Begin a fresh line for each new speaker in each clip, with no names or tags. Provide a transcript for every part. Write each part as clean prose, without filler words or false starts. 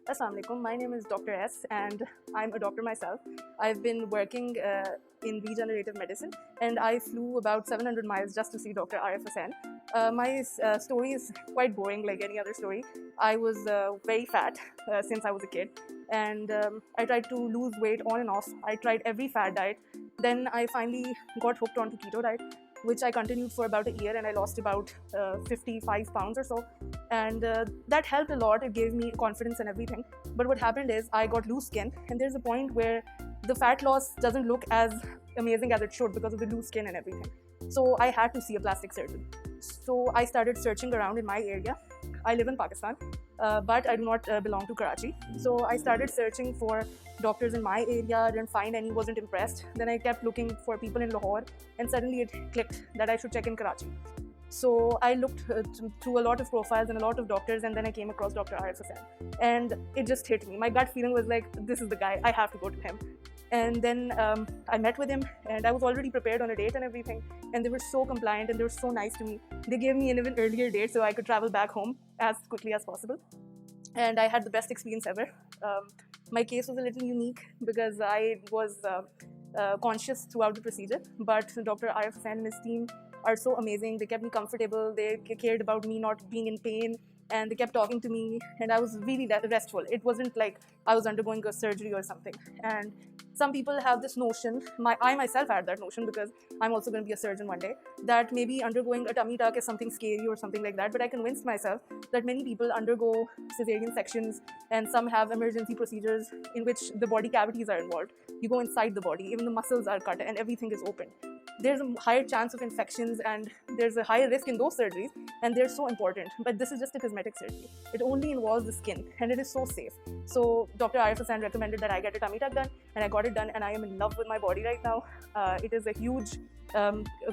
Assalamu alaikum. My name is Dr. S and I'm a doctor myself. I've been working in regenerative medicine and I flew about 700 miles just to see Dr. Arif Hussain. My story is quite boring like any other story. I was very fat since I was a kid and I tried to lose weight on and off. I tried every fat diet. Then I finally got hooked onto keto diet, which I continued for about a year, and I lost about 55 pounds or so. And that helped a lot. It gave me confidence and everything. But what happened is I got loose skin, and there's a point where the fat loss doesn't look as amazing as it should because of the loose skin and everything. So I had to see a plastic surgeon. So I started searching around in my area. I live in Pakistan, but I do not belong to Karachi. So I started searching for doctors in my area, didn't find any, wasn't impressed. Then I kept looking for people in Lahore, and suddenly it clicked that I should check in Karachi. So I looked through a lot of profiles and a lot of doctors, and then I came across Dr. Arif Hussain. And it just hit me. My gut feeling was like, this is the guy, I have to go to him. And then I met with him, and I was already prepared on a date and everything. And they were so compliant and they were so nice to me. They gave me an even earlier date so I could travel back home as quickly as possible. And I had the best experience ever. My case was a little unique because I was conscious throughout the procedure, but Dr. Arif Hussain and his team are so amazing. They kept me comfortable. They cared about me not being in pain, and they kept talking to me, and I was really restful. It wasn't like I was undergoing a surgery or something. And some people have this notion, I myself had that notion because I'm also going to be a surgeon one day, that maybe undergoing a tummy tuck is something scary or something like that. But I convinced myself that many people undergo cesarean sections, and some have emergency procedures in which the body cavities are involved. You go inside the body, even the muscles are cut and everything is opened. There's a higher chance of infections and there's a higher risk in those surgeries, and they're so important. But this is just a cosmetic surgery. It only involves the skin and it is so safe. So Dr. Arif Hussain recommended that I get a tummy tuck done, and I got it done, and I am in love with my body right now. It is a huge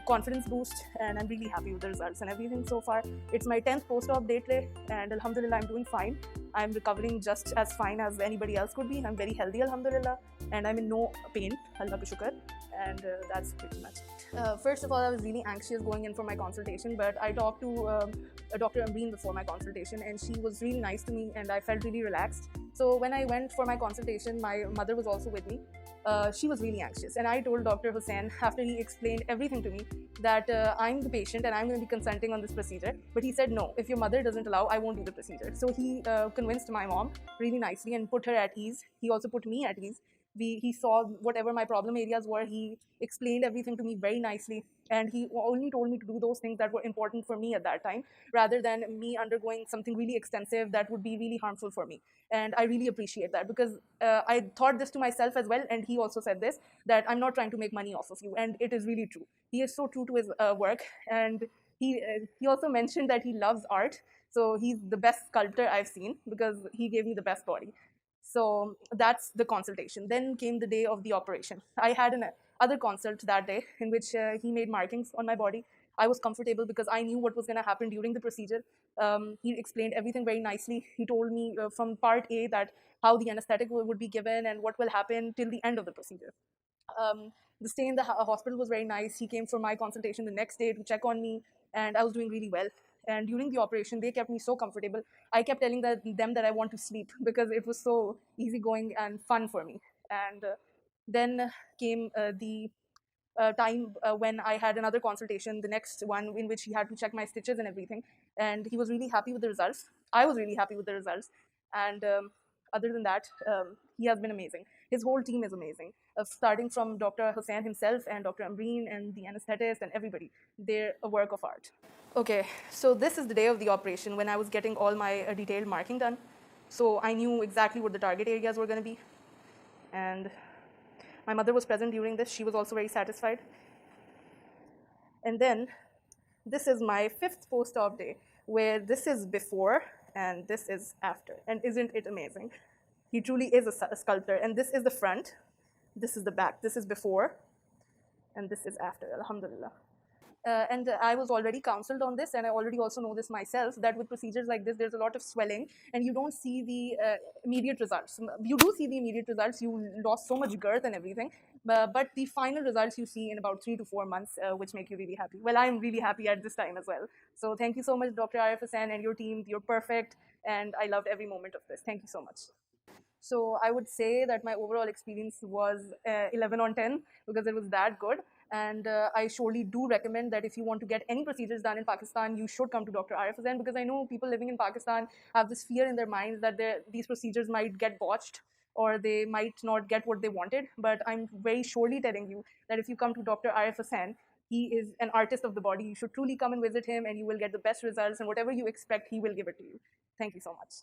confidence boost, and I'm really happy with the results and everything so far. It's my 10th post-op day today, and alhamdulillah, I'm doing fine. I'm recovering just as fine as anybody else could be. I'm very healthy, alhamdulillah, and I'm in no pain, Allah ka shukr, and that's pretty much. First of all, I was really anxious going in for my consultation, but I talked to Dr. Amreen before my consultation, and she was really nice to me, and I felt really relaxed. So when I went for my consultation, my mother was also with me. She was really anxious, and I told Dr. Hussain, after he explained everything to me, that I'm the patient and I'm going to be consenting on this procedure. But he said, no, if your mother doesn't allow, I won't do the procedure. So he convinced my mom really nicely and put her at ease. He also put me at ease. He saw whatever my problem areas were. He explained everything to me very nicely, and he only told me to do those things that were important for me at that time, rather than me undergoing something really extensive that would be really harmful for me. And I really appreciate that, because I thought this to myself as well, and he also said this, that I'm not trying to make money off of you, and it is really true. He is so true to his work, and he also mentioned that he loves art. So he's the best sculptor I've seen because he gave me the best body. So that's the consultation. Then came the day of the operation. I had another consult that day in which he made markings on my body. I was comfortable because I knew what was going to happen during the procedure. He explained everything very nicely. He told me from part A that how the anesthetic would be given and what will happen till the end of the procedure. The stay in the hospital was very nice. He came for my consultation the next day to check on me, and I was doing really well. And during the operation, they kept me so comfortable. I kept telling them that I want to sleep because it was so easygoing and fun for me. And then came the time when I had another consultation, the next one in which he had to check my stitches and everything. And he was really happy with the results. I was really happy with the results. And other than that, he has been amazing. His whole team is amazing, starting from Dr. Hussain himself and Dr. Amreen and the anesthetist and everybody. They're a work of art. Okay, so this is the day of the operation when I was getting all my detailed marking done. So I knew exactly what the target areas were going to be. And my mother was present during this. She was also very satisfied. And then this is my 5th post-op day, where this is before and this is after. And isn't it amazing? He truly is a sculptor. And this is the front. This is the back. This is before. And this is after, alhamdulillah. And I was already counseled on this, and I already also know this myself, that with procedures like this, there's a lot of swelling, and you don't see the immediate results. You do see the immediate results. You lost so much girth and everything, but the final results you see in about 3 to 4 months, which make you really happy. Well, I'm really happy at this time as well. So thank you so much, Dr. Arif Hussain and your team. You're perfect, and I loved every moment of this. Thank you so much. So I would say that my overall experience was 11 on 10 because it was that good. And I surely do recommend that if you want to get any procedures done in Pakistan, you should come to Dr. Arif Hussain, because I know people living in Pakistan have this fear in their minds that these procedures might get botched or they might not get what they wanted. But I'm very surely telling you that if you come to Dr. Arif Hussain, he is an artist of the body. You should truly come and visit him, and you will get the best results, and whatever you expect, he will give it to you. Thank you so much.